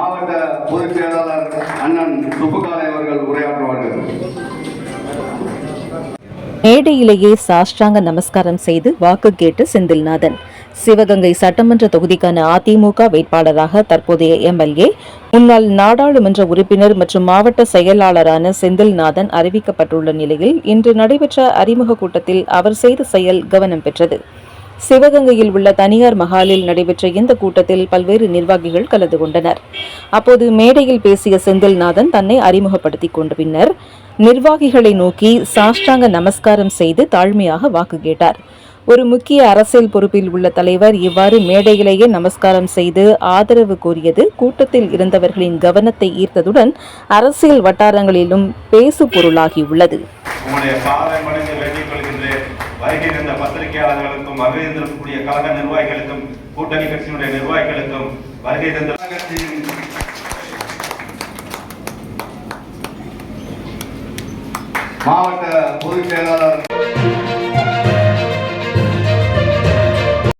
மாவட்ட பொதுச் செயலாளர் அண்ணன் சுப்புகாலை அவர்கள் உரையாற்றுவார்கள். மேடையிலேயே சாஷ்டாங்க நமஸ்காரம் செய்து வாக்கு கேட்டு செந்தில்நாதன். சிவகங்கை சட்டமன்ற தொகுதிக்கான அதிமுக வேட்பாளராக தற்போதைய எம்எல்ஏ, முன்னாள் நாடாளுமன்ற உறுப்பினர் மற்றும் மாவட்ட செயலாளரான செந்தில்நாதன் அறிவிக்கப்பட்டுள்ள நிலையில் இன்று நடைபெற்ற அறிமுக கூட்டத்தில் அவர் செய்த செயல் கவனம் பெற்றது. சிவகங்கையில் உள்ள தனியார் மஹாலில் நடைபெற்ற இந்த கூட்டத்தில் பல்வேறு நிர்வாகிகள் கலந்து கொண்டனர். அப்போது மேடையில் பேசிய செந்தில்நாதன் தன்னை அறிமுகப்படுத்திக் கொண்ட பின்னர் நிர்வாகிகளை நோக்கி சாஷ்டாங்க நமஸ்காரம் செய்து தாழ்மையாக வாக்கு கேட்டார். ஒரு முக்கிய அரசியல் பொறுப்பில் உள்ள தலைவர் இவ்வாறு மேடையிலேயே நமஸ்காரம் செய்து ஆதரவு கோரியது கூட்டத்தில் இருந்தவர்களின் கவனத்தை ஈர்த்ததுடன் அரசியல் வட்டாரங்களிலும் பேசு பொருளாகியுள்ளது. வருகின்ற பத்திரிகையாளர்களுக்கும் வருகை தரக்கூடிய கழக நிர்வாகிகளுக்கும் கூட்டணி கட்சியினுடைய நிர்வாகிகளுக்கும் வருகை தந்த மாவட்ட பொதுச் செயலாளர்